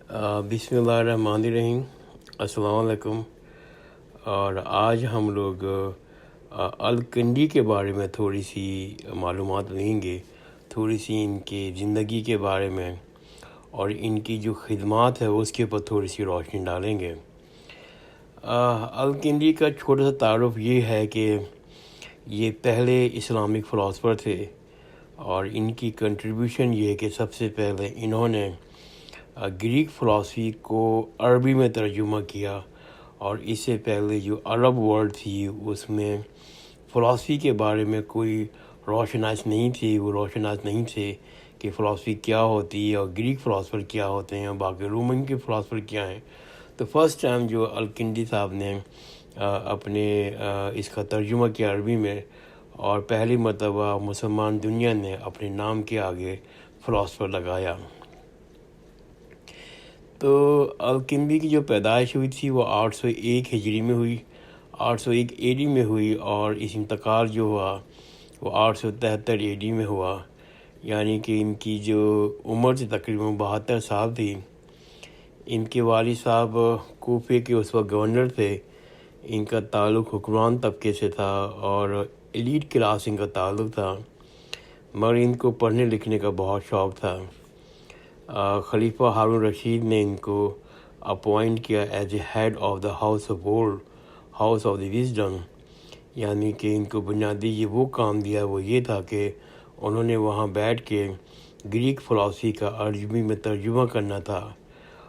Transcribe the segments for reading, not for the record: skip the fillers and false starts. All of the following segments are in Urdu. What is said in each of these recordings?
بسم اللہ الرحمن الرحیم۔ السلام علیکم۔ اور آج ہم لوگ الکنڈی کے بارے میں تھوڑی سی معلومات لیں گے، تھوڑی سی ان کی زندگی کے بارے میں اور ان کی جو خدمات ہے اس کے اوپر تھوڑی سی روشنی ڈالیں گے۔ الکنڈی کا چھوٹا سا تعارف یہ ہے کہ یہ پہلے اسلامک فلاسفر تھے، اور ان کی کنٹریبیوشن یہ ہے کہ سب سے پہلے انہوں نے گریک فلاسفی کو عربی میں ترجمہ کیا، اور اس سے پہلے جو عرب ورلڈ تھی اس میں فلاسفی کے بارے میں کوئی روشناس نہیں تھی، وہ روشناس نہیں تھے کہ فلاسفی کیا ہوتی ہے اور گریک فلاسفر کیا ہوتے ہیں اور باقی رومن کے فلاسفر کیا ہیں۔ تو فرسٹ ٹائم جو الکنڈی صاحب نے اپنے اس کا ترجمہ کیا عربی میں، اور پہلی مرتبہ مسلمان دنیا نے اپنے نام کے آگے فلاسفر لگایا۔ تو الکنڈی کی جو پیدائش ہوئی تھی وہ 801 ہجری میں ہوئی، 801 اے ڈی میں ہوئی، اور اس انتقال جو ہوا وہ 873 اے ڈی میں ہوا، یعنی کہ ان کی جو عمر تھی تقریباً 72 سال تھی۔ ان کے والد صاحب کوفے کے اس وقت گورنر تھے۔ ان کا تعلق حکمران طبقے سے تھا اور ایلیٹ کلاس ان کا تعلق تھا، مگر ان کو پڑھنے لکھنے کا بہت شوق تھا۔ خلیفہ ہارون رشید نے ان کو اپوائنٹ کیا as a head of the house of gold, house of the wisdom, یعنی کہ ان کو بنیادی یہ وہ کام دیا، وہ یہ تھا کہ انہوں نے وہاں بیٹھ کے گریک فلاسفی کا عربی میں ترجمہ کرنا تھا۔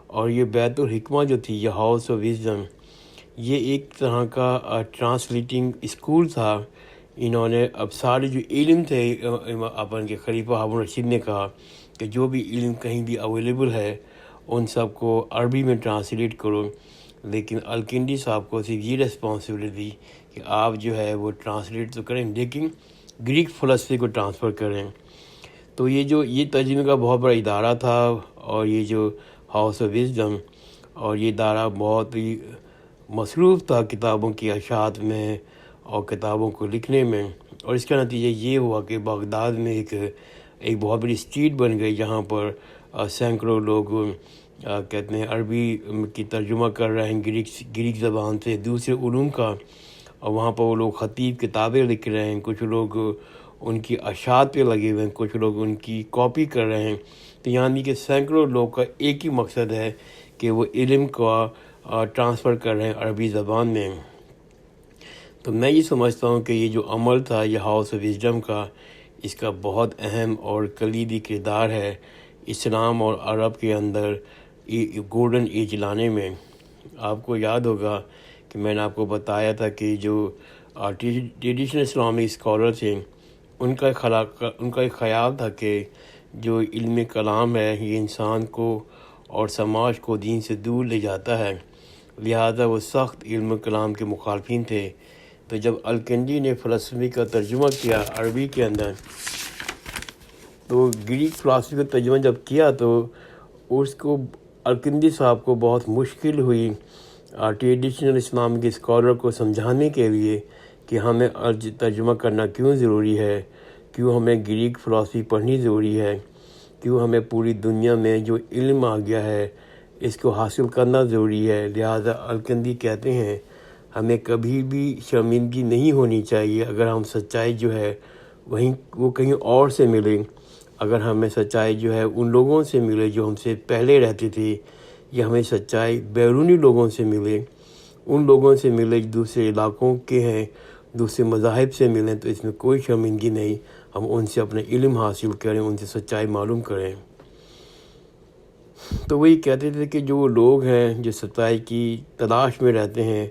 اور یہ بیت الحکمہ جو تھی، یہ ہاؤس آف وزڈم، یہ ایک طرح کا ٹرانسلیٹنگ اسکول تھا۔ انہوں نے اب سارے جو علم تھے، اپن کے خلیفہ ہارون رشید نے کہا کہ جو بھی علم کہیں بھی اویلیبل ہے ان سب کو عربی میں ٹرانسلیٹ کرو، لیکن الکنڈی صاحب کو صرف یہ ریسپانسبلٹی تھی کہ آپ جو ہے وہ ٹرانسلیٹ تو کریں لیکن گریک فلسفی کو ٹرانسفر کریں۔ تو یہ ترجمے کا بہت بڑا ادارہ تھا، اور یہ جو ہاؤس آف وزڈم، اور یہ ادارہ بہت ہی مصروف تھا کتابوں کی اشاعت میں اور کتابوں کو لکھنے میں، اور اس کا نتیجہ یہ ہوا کہ بغداد میں ایک بہت بڑی اسٹریٹ بن گئی جہاں پر سینکڑوں لوگ کہتے ہیں عربی کی ترجمہ کر رہے ہیں گریک زبان سے دوسرے علوم کا، اور وہاں پر وہ لوگ خطیب کتابیں لکھ رہے ہیں، کچھ لوگ ان کی اشاعت پہ لگے ہوئے ہیں، کچھ لوگ ان کی کاپی کر رہے ہیں۔ تو یعنی کہ سینکڑوں لوگ کا ایک ہی مقصد ہے کہ وہ علم کا ٹرانسفر کر رہے ہیں عربی زبان میں۔ تو میں یہ سمجھتا ہوں کہ یہ جو عمل تھا یہ ہاؤس آف وزڈم کا، اس کا بہت اہم اور کلیدی کردار ہے اسلام اور عرب کے اندر گولڈن ایج لانے میں۔ آپ کو یاد ہوگا کہ میں نے آپ کو بتایا تھا کہ جو ٹریڈیشنل اسلامی اسکالر تھے ان کا ایک خیال تھا کہ جو علم کلام ہے یہ انسان کو اور سماج کو دین سے دور لے جاتا ہے، لہذا وہ سخت علم کلام کے مخالفین تھے۔ تو جب الکنڈی نے فلسفی کا ترجمہ کیا عربی کے اندر، تو گریک فلسفی کا ترجمہ جب کیا تو اس کو الکنڈی صاحب کو بہت مشکل ہوئی ٹریڈیشنل اسلام کے اسکالر کو سمجھانے کے لیے کہ ہمیں ترجمہ کرنا کیوں ضروری ہے، کیوں ہمیں گریک فلسفی پڑھنی ضروری ہے، کیوں ہمیں پوری دنیا میں جو علم آ گیا ہے اس کو حاصل کرنا ضروری ہے۔ لہذا الکنڈی کہتے ہیں ہمیں کبھی بھی شرمندگی نہیں ہونی چاہیے اگر ہم سچائی جو ہے وہ کہیں اور سے ملے، اگر ہمیں سچائی جو ہے ان لوگوں سے ملے جو ہم سے پہلے رہتے تھے، یا ہمیں سچائی بیرونی لوگوں سے ملے، ان لوگوں سے ملے جو دوسرے علاقوں کے ہیں، دوسرے مذاہب سے ملیں، تو اس میں کوئی شرمندگی نہیں، ہم ان سے اپنے علم حاصل کریں، ان سے سچائی معلوم کریں۔ تو وہی کہتے تھے کہ جو لوگ ہیں جو سچائی کی تلاش میں رہتے ہیں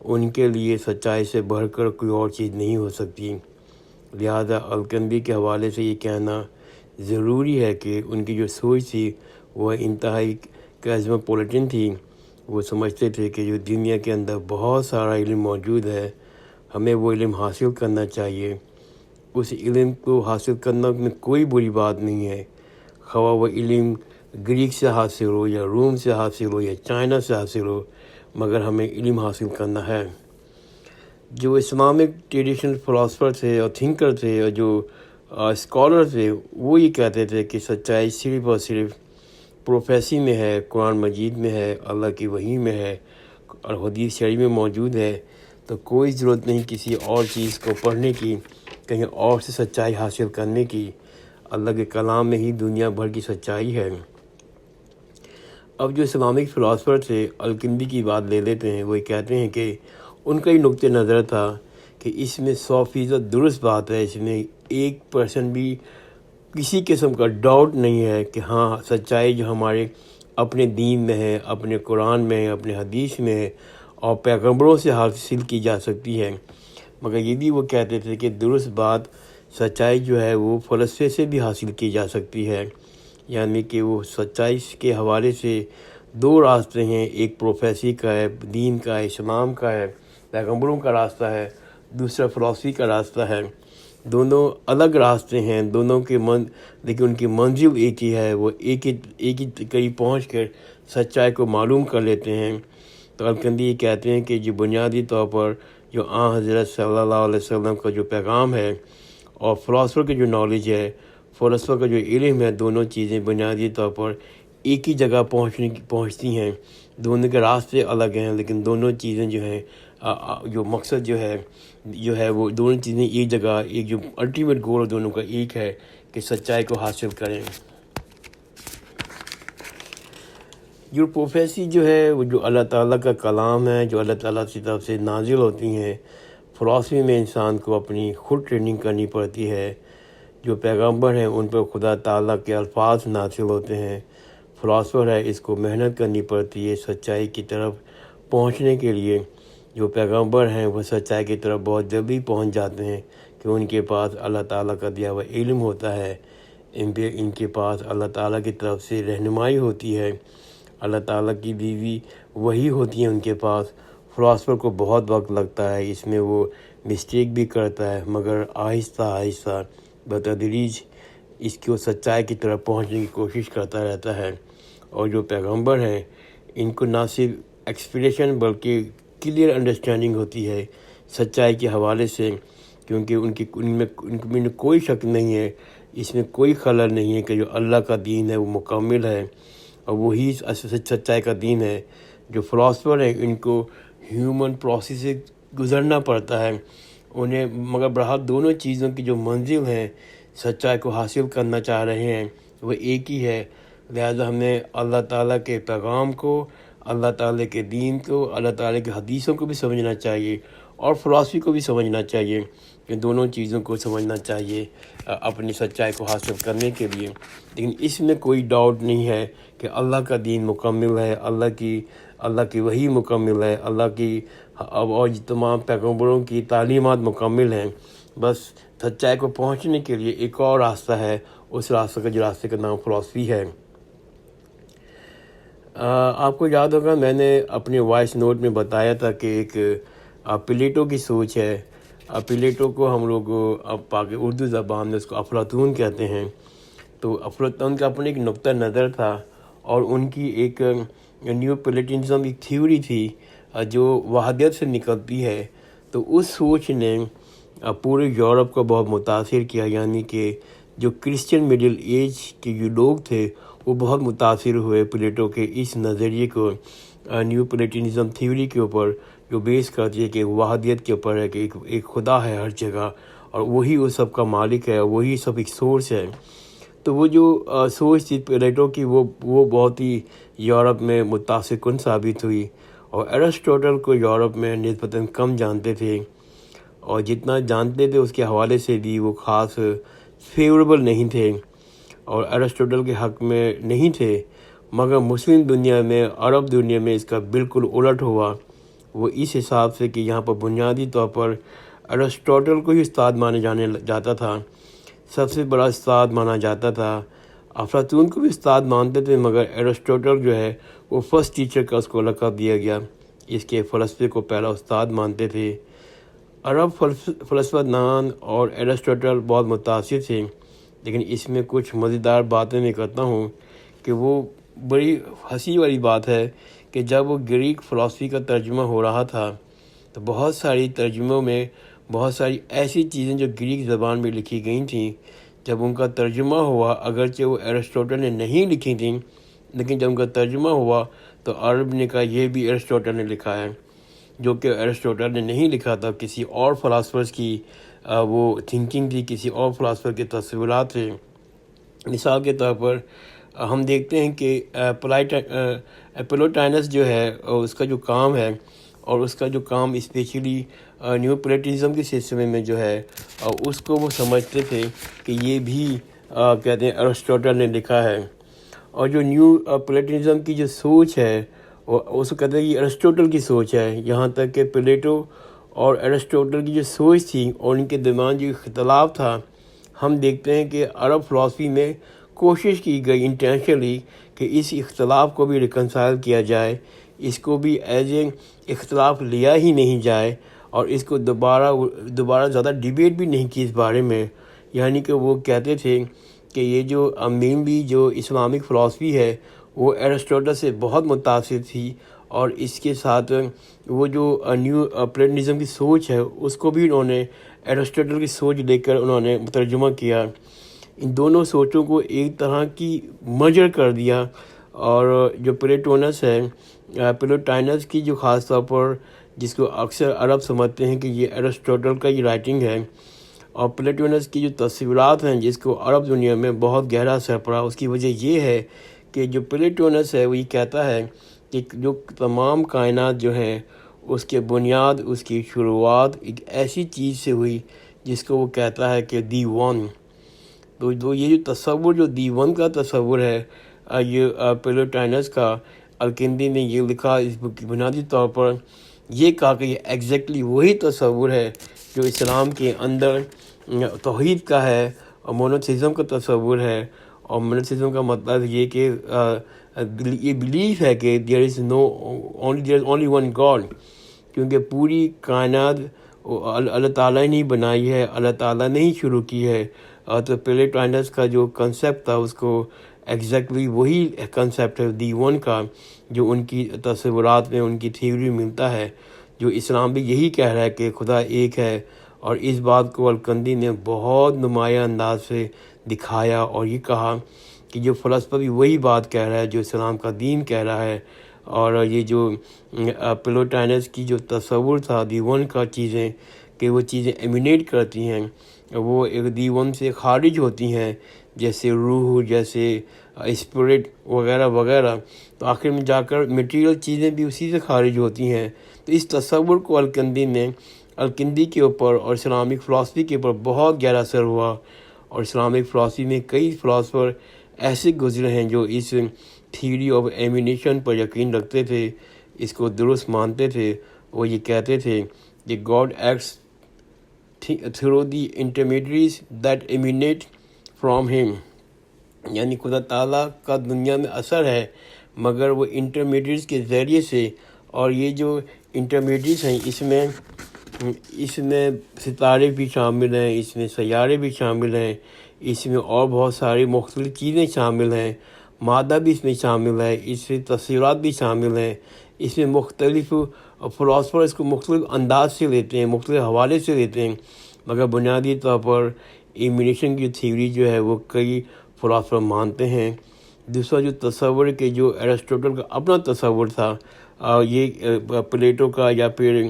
ان کے لیے سچائی سے بڑھ کر کوئی اور چیز نہیں ہو سکتی۔ لہذا الکنڈی کے حوالے سے یہ کہنا ضروری ہے کہ ان کی جو سوچ تھی وہ انتہائی کاسموپولیٹن تھی۔ وہ سمجھتے تھے کہ جو دنیا کے اندر بہت سارا علم موجود ہے، ہمیں وہ علم حاصل کرنا چاہیے۔ اس علم کو حاصل کرنا میں کوئی بری بات نہیں ہے، خواہ وہ علم گریک سے حاصل ہو یا روم سے حاصل ہو یا چائنا سے حاصل ہو، مگر ہمیں علم حاصل کرنا ہے۔ جو اسلامک ٹریڈیشنل فلاسفر تھے اور تھنکر تھے اور جو اسکالر تھے وہ یہ کہتے تھے کہ سچائی صرف اور صرف پروفیسی میں ہے، قرآن مجید میں ہے، اللہ کی وحی میں ہے اور حدیث شریف میں موجود ہے، تو کوئی ضرورت نہیں کسی اور چیز کو پڑھنے کی، کہیں اور سے سچائی حاصل کرنے کی۔ اللہ کے کلام میں ہی دنیا بھر کی سچائی ہے۔ اب جو اسلامک فلاسفر تھے، الکندی کی بات لے لیتے ہیں، وہ کہتے ہیں کہ ان کا ہی نقطۂ نظر تھا کہ اس میں 100% درست بات ہے، اس میں 1% بھی کسی قسم کا ڈاؤٹ نہیں ہے کہ ہاں سچائی جو ہمارے اپنے دین میں ہے، اپنے قرآن میں ہے، اپنے حدیث میں ہے اور پیغمبروں سے حاصل کی جا سکتی ہے۔ مگر یہ بھی وہ کہتے تھے کہ درست بات، سچائی جو ہے وہ فلسفے سے بھی حاصل کی جا سکتی ہے، یعنی کہ وہ سچائی کے حوالے سے دو راستے ہیں، ایک پروفیسی کا ہے، دین کا ہے، اسلام کا ہے، پیغمبروں کا راستہ ہے، دوسرا فلسفی کا راستہ ہے۔ دونوں الگ راستے ہیں، دونوں کے لیکن ان کی منزل ایک ہی ہے، وہ ایک ہی قریب پہنچ کر سچائی کو معلوم کر لیتے ہیں۔ تو الکندی یہ کہتے ہیں کہ جو بنیادی طور پر جو حضرت صلی اللہ علیہ وسلم کا جو پیغام ہے اور فلاسفر کی جو نالج ہے، فلسفہ کا جو علم ہے، دونوں چیزیں بنیادی طور پر ایک ہی جگہ پہنچتی ہیں۔ دونوں کے راستے الگ ہیں، لیکن دونوں چیزیں جو ہیں جو مقصد جو ہے وہ دونوں چیزیں ایک جگہ، ایک جو الٹیمیٹ گول دونوں کا ایک ہے کہ سچائی کو حاصل کریں۔ جو پروفیسی جو ہے وہ جو اللہ تعالیٰ کا کلام ہے، جو اللہ تعالیٰ کی طرف سے نازل ہوتی ہیں، فلسفی میں انسان کو اپنی خود ٹریننگ کرنی پڑتی ہے۔ جو پیغمبر ہیں ان پر خدا تعالیٰ کے الفاظ نازل ہوتے ہیں، فلاسفر ہے اس کو محنت کرنی پڑتی ہے سچائی کی طرف پہنچنے کے لیے۔ جو پیغمبر ہیں وہ سچائی کی طرف بہت جلدی پہنچ جاتے ہیں کہ ان کے پاس اللہ تعالیٰ کا دیا ہوا علم ہوتا ہے، ان کے پاس اللہ تعالیٰ کی طرف سے رہنمائی ہوتی ہے، اللہ تعالیٰ کی بیوی وہی ہوتی ہے ان کے پاس۔ فلاسفر کو بہت وقت لگتا ہے، اس میں وہ مسٹیک بھی کرتا ہے، مگر آہستہ آہستہ بتدریج اس کی سچائی کی طرف پہنچنے کی کوشش کرتا رہتا ہے۔ اور جو پیغمبر ہیں ان کو نہ صرف ایکسپریشن بلکہ کلیئر انڈرسٹینڈنگ ہوتی ہے سچائی کے حوالے سے، کیونکہ ان میں کوئی شک نہیں ہے، اس میں کوئی خلل نہیں ہے کہ جو اللہ کا دین ہے وہ مکمل ہے اور وہی سچائی کا دین ہے۔ جو فلاسفر ہیں ان کو ہیومن پروسیس سے گزرنا پڑتا ہے انہیں، مگر بہرحال دونوں چیزوں کی جو منزل ہے سچائی کو حاصل کرنا چاہ رہے ہیں وہ ایک ہی ہے۔ لہذا ہمیں اللہ تعالیٰ کے پیغام کو، اللہ تعالیٰ کے دین کو، اللہ تعالیٰ کی حدیثوں کو بھی سمجھنا چاہیے اور فلسفی کو بھی سمجھنا چاہیے، کہ دونوں چیزوں کو سمجھنا چاہیے اپنی سچائی کو حاصل کرنے کے لیے۔ لیکن اس میں کوئی ڈاؤٹ نہیں ہے کہ اللہ کا دین مکمل ہے، اللہ کی وحی مکمل ہے، اللہ کی اور تمام پیغمبروں کی تعلیمات مکمل ہیں۔ بس سچائی کو پہنچنے کے لیے ایک اور راستہ ہے، اس راستے کا نام فلسفی ہے۔ آپ کو یاد ہوگا میں نے اپنے وائس نوٹ میں بتایا تھا کہ ایک پلیٹو کی سوچ ہے۔ پلیٹو کو ہم لوگ اردو زبان میں اس کو افلاطون کہتے ہیں۔ تو افلاطون کا اپنے ایک نقطہ نظر تھا اور ان کی ایک نیو پلیٹنزم ایک تھیوری تھی جو وحدت سے نکلتی ہے۔ تو اس سوچ نے پورے یورپ کو بہت متاثر کیا، یعنی کہ جو کرسچن مڈل ایج کے جو لوگ تھے وہ بہت متاثر ہوئے پلیٹو کے اس نظریے کو، نیو پلیٹنزم تھیوری کے اوپر، جو بیس کرتی ہے کہ وحدت کے اوپر ہے کہ ایک خدا ہے ہر جگہ اور وہی وہ سب کا مالک ہے، وہی سب ایک سورس ہے۔ تو وہ جو سوچ تھی پلیٹو کی وہ بہت ہی یورپ میں متاثر کن ثابت ہوئی، اور ایرسٹوٹل کو یورپ میں نسبتاً کم جانتے تھے، اور جتنا جانتے تھے اس کے حوالے سے بھی وہ خاص فیوریبل نہیں تھے اور ایرسٹوٹل کے حق میں نہیں تھے۔ مگر مسلم دنیا میں، عرب دنیا میں اس کا بالکل الٹ ہوا۔ وہ اس حساب سے کہ یہاں پر بنیادی طور پر ایرسٹوٹل کو ہی استاد مانا جاتا تھا، سب سے بڑا استاد مانا جاتا تھا۔ افلاطون کو بھی استاد مانتے تھے، مگر ایرسٹوٹل جو ہے وہ فرسٹ ٹیچر کا اس کو لقب دیا گیا، اس کے فلسفے کو پہلا استاد مانتے تھے۔ عرب فلسفہ دان اور ایرسٹوٹل بہت متاثر تھے، لیکن اس میں کچھ مزیدار باتیں میں کرتا ہوں کہ وہ بڑی ہنسی والی بات ہے کہ جب وہ گریک فلسفی کا ترجمہ ہو رہا تھا تو بہت ساری ترجموں میں بہت ساری ایسی چیزیں جو گریک زبان میں لکھی گئی تھیں، جب ان کا ترجمہ ہوا، اگرچہ وہ ایرسٹوٹل نے نہیں لکھی تھیں لیکن جب ان کا ترجمہ ہوا تو عرب نے کہا یہ بھی ایرسٹوٹل نے لکھا ہے، جو کہ ایرسٹوٹل نے نہیں لکھا تھا، کسی اور فلاسفرز کی وہ تھنکنگ تھی، کسی اور فلاسفر کے تصورات تھے۔ مثال کے طور پر ہم دیکھتے ہیں کہ پلوٹائنس جو ہے اس کا جو کام ہے، اور اس کا جو کام اسپیشلی نیو پلیٹنزم کے سلسلے میں جو ہے اس کو وہ سمجھتے تھے کہ یہ بھی کہتے ہیں ایرسٹوٹل نے لکھا ہے، اور جو نیو پلیٹنزم کی جو سوچ ہے اس کو کہتے ہیں یہ ایرسٹوٹل کی سوچ ہے، یہاں تک کہ پلیٹو اور ایرسٹوٹل کی جو سوچ تھی اور ان کے درمیان جو اختلاف تھا، ہم دیکھتے ہیں کہ عرب فلاسفی میں کوشش کی گئی انٹینشنلی کہ اس اختلاف کو بھی ریکنسائل کیا جائے، اس کو بھی ایز اے اختلاف لیا ہی نہیں جائے، اور اس کو دوبارہ زیادہ ڈیبیٹ بھی نہیں کی اس بارے میں۔ یعنی کہ وہ کہتے تھے کہ یہ جو مینلی جو اسلامک فلاسفی ہے وہ ایرسٹوٹل سے بہت متاثر تھی، اور اس کے ساتھ وہ جو نیو پلیٹنزم کی سوچ ہے اس کو بھی انہوں نے ایرسٹوٹل کی سوچ لے کر انہوں نے ترجمہ کیا، ان دونوں سوچوں کو ایک طرح کی مرجر کر دیا۔ اور جو پلیٹونس ہے، پلوٹائنس کی جو خاص طور پر جس کو اکثر عرب سمجھتے ہیں کہ یہ ایرسٹوٹل کا یہ رائٹنگ ہے، اور پلیٹونس کی جو تصورات ہیں جس کو عرب دنیا میں بہت گہرا اثر پڑا، اس کی وجہ یہ ہے کہ جو پلیٹونس ہے وہ یہ کہتا ہے کہ جو تمام کائنات جو ہیں اس کے بنیاد، اس کی شروعات ایک ایسی چیز سے ہوئی جس کو وہ کہتا ہے کہ دی ون۔ تو یہ جو تصور، جو دی ون کا تصور ہے، یہ پلیٹونس کا، الکندی نے یہ لکھا اس بک کی بنیادی طور پر یہ کہا کہ یہ ایگزیکٹلی وہی تصور ہے جو اسلام کے اندر توحید کا ہے، اور مونوتھیزم کا تصور ہے۔ اور مونوتھیزم کا مطلب یہ کہ یہ بلیف ہے کہ there is only one God، کیونکہ پوری کائنات اللہ تعالیٰ نے نہیں بنائی ہے، اللہ تعالیٰ نے ہی شروع کی ہے۔ تو پلیٹونس کا جو کنسیپٹ تھا اس کو ایگزیکٹلی وہی کنسیپٹ ہے دی ون کا، جو ان کی تصورات میں، ان کی تھیوری ملتا ہے، جو اسلام بھی یہی کہہ رہا ہے کہ خدا ایک ہے۔ اور اس بات کو الکندی نے بہت نمایاں انداز سے دکھایا، اور یہ کہا کہ جو فلسفہ بھی وہی بات کہہ رہا ہے جو اسلام کا دین کہہ رہا ہے۔ اور یہ جو پلوٹائنس کی جو تصور تھا دی ون کا، چیزیں کہ وہ چیزیں ایمینیٹ کرتی ہیں، وہ ایک دی ون سے خارج ہوتی ہیں، جیسے روح، جیسے اسپرٹ وغیرہ وغیرہ، تو آخر میں جا کر میٹیریل چیزیں بھی اسی سے خارج ہوتی ہیں۔ تو اس تصور کو الکندی کے اوپر اور اسلامک فلاسفی کے اوپر بہت گہرا اثر ہوا، اور اسلامک فلاسفی میں کئی فلاسفر ایسے گزرے ہیں جو اس تھیوری آف ایمینیشن پر یقین رکھتے تھے، اس کو درست مانتے تھے۔ وہ یہ کہتے تھے کہ God acts through the intermediaries that emanate from ہم، یعنی خدا تعالیٰ کا دنیا میں اثر ہے مگر وہ انٹرمیڈیٹریز کے ذریعے سے، اور یہ جو انٹرمیڈیٹریز ہیں اس میں ستارے بھی شامل ہیں، اس میں سیارے بھی شامل ہیں، اس میں اور بہت ساری مختلف چیزیں شامل ہیں، مادہ بھی اس میں شامل ہے، اس میں تصویرات بھی شامل ہیں، اس میں مختلف فلاسفر اس کو مختلف انداز سے لیتے ہیں، مختلف حوالے سے لیتے ہیں، مگر بنیادی طور پر ایمینیشن کی تھیوری جو ہے وہ کئی فلاسفر مانتے ہیں۔ دوسرا جو تصور کہ جو ایرسٹوٹل کا اپنا تصور تھا، یہ پلیٹو کا یا پھر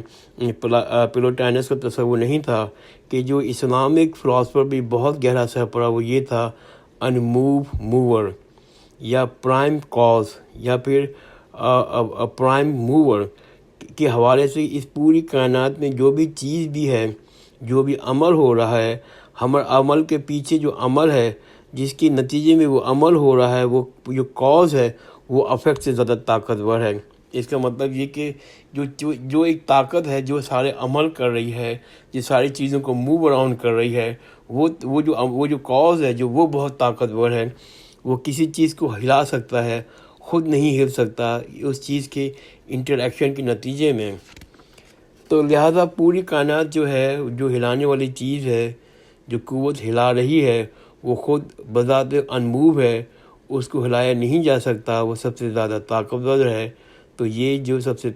پلوٹائنس کا تصور نہیں تھا، کہ جو اسلامک فلاسفر بھی بہت گہرا اثر پڑا، وہ یہ تھا انموو موور، یا پرائم کاز، یا پھر پرائم موور کے حوالے سے اس پوری کائنات میں جو بھی چیز بھی ہے، جو بھی عمل ہو رہا ہے، ہمارے عمل کے پیچھے جو عمل ہے، جس کے نتیجے میں وہ عمل ہو رہا ہے، وہ جو کاز ہے وہ افیکٹ سے زیادہ طاقتور ہے۔ اس کا مطلب یہ کہ جو ایک طاقت ہے جو سارے عمل کر رہی ہے، جو ساری چیزوں کو موو اراؤنڈ کر رہی ہے، وہ جو کاز ہے جو وہ بہت طاقتور ہے، وہ کسی چیز کو ہلا سکتا ہے، خود نہیں ہل سکتا اس چیز کے انٹریکشن کے نتیجے میں۔ تو لہٰذا پوری کائنات جو ہے، جو ہلانے والی چیز ہے، جو قوت ہلا رہی ہے، وہ خود بذات انموو ہے، اس کو ہلایا نہیں جا سکتا، وہ سب سے زیادہ طاقتور ہے۔ تو یہ جو سب سے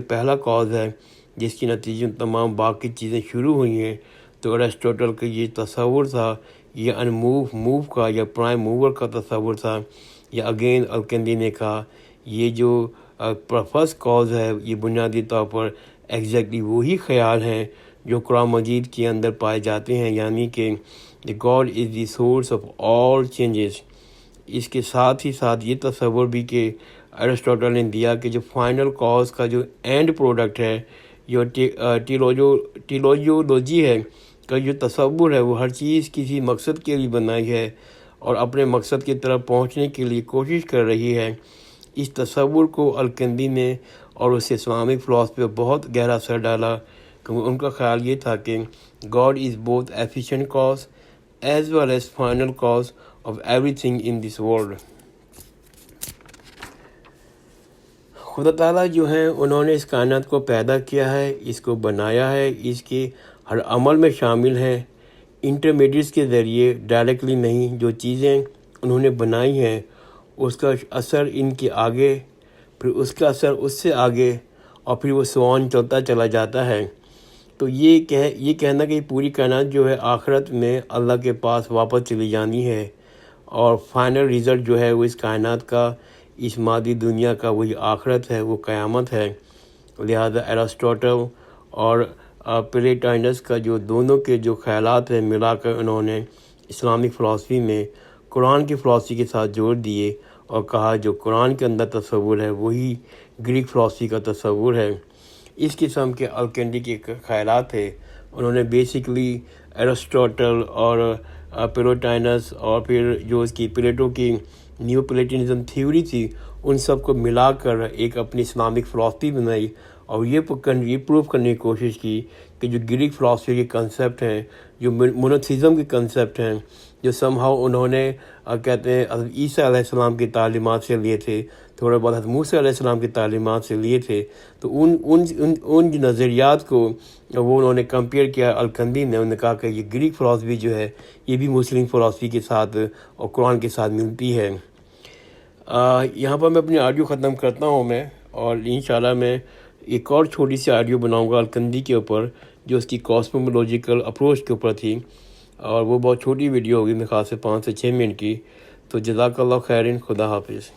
پہلا کاز ہے جس کے نتیجے میں تمام باقی چیزیں شروع ہوئی ہیں، تو ایرسٹوٹل کا یہ تصور تھا، یہ موو کا یا پرائم موور کا تصور تھا، یا اگین الکندی نے کہا یہ جو فرسٹ کاز ہے یہ بنیادی طور پر ایگزیکٹلی وہی خیال ہیں جو قرآن مجید کے اندر پائے جاتے ہیں، یعنی کہ the God is the source of all changes. اس کے ساتھ ہی ساتھ یہ تصور بھی کہ ایرسٹوٹل نے دیا کہ جو فائنل کاز کا جو اینڈ پروڈکٹ ہے، جو ٹیلوجی ہے کا جو تصور ہے، وہ ہر چیز کسی مقصد کے لیے بنائی ہے اور اپنے مقصد کی طرف پہنچنے کے لیے کوشش کر رہی ہے۔ اس تصور کو الکندی نے اور اس اسلامک فلاسفی پہ بہت گہرا اثر ڈالا، کیونکہ ان کا خیال یہ تھا کہ God is both efficient cause as well as final cause of everything in this world. خدا تعالیٰ جو ہیں انہوں نے اس کائنات کو پیدا کیا ہے، اس کو بنایا ہے، اس کے ہر عمل میں شامل ہے، انٹرمیڈیٹس کے ذریعے، ڈائریکٹلی نہیں۔ جو چیزیں انہوں نے بنائی ہیں اس کا اثر ان کے آگے، پھر اس کا اثر اس سے آگے، اور پھر وہ سوان چلتا چلا جاتا ہے۔ تو یہ کہنا کہ پوری کائنات جو ہے آخرت میں اللہ کے پاس واپس چلی جانی ہے، اور فائنل رزلٹ جو ہے وہ اس کائنات کا، اس مادی دنیا کا وہی آخرت ہے، وہ قیامت ہے۔ لہذا ایرسٹوٹل اور پلیٹائنس کا جو دونوں کے جو خیالات ہیں ملا کر انہوں نے اسلامک فلاسفی میں قرآن کی فلاسفی کے ساتھ جوڑ دیے اور کہا جو قرآن کے اندر تصور ہے وہی گریک فلاسفی کا تصور ہے۔ اس قسم کے الکندی کے خیالات تھے۔ انہوں نے بیسکلی ایرسٹوٹل اور پلیٹائنس اور پھر جو اس کی پلیٹو کی نیو پلیٹنزم تھیوری تھی ان سب کو ملا کر ایک اپنی اسلامک فلاسفی بنائی، اور یہ پروف کرنے کی کوشش کی کہ جو گریک فلاسفی کے کنسیپٹ ہیں، جو مونوتھیزم کے کنسیپٹ ہیں، جو سمہاؤ انہوں نے کہتے ہیں حضرت عیسیٰ علیہ السلام کی تعلیمات سے لیے تھے، تھوڑا بہت حضرت موسیٰ علیہ السلام کی تعلیمات سے لیے تھے، تو ان نظریات کو وہ انہوں نے کمپیئر کیا الکندی نے۔ انہوں نے کہا کہ یہ گریک فلاسفی جو ہے یہ بھی مسلم فلاسفی کے ساتھ اور قرآن کے ساتھ ملتی ہے۔ یہاں پر میں اپنی آڈیو ختم کرتا ہوں میں، اور انشاءاللہ میں ایک اور چھوٹی سی آڈیو بناؤں گا الکندی کے اوپر جو اس کی کاسمولوجیکل اپروچ کے اوپر تھی، اور وہ بہت چھوٹی ویڈیو ہوگی، میرے خیال سے 5 سے 6 منٹ کی۔ تو جزاک اللہ خیرن، خدا حافظ۔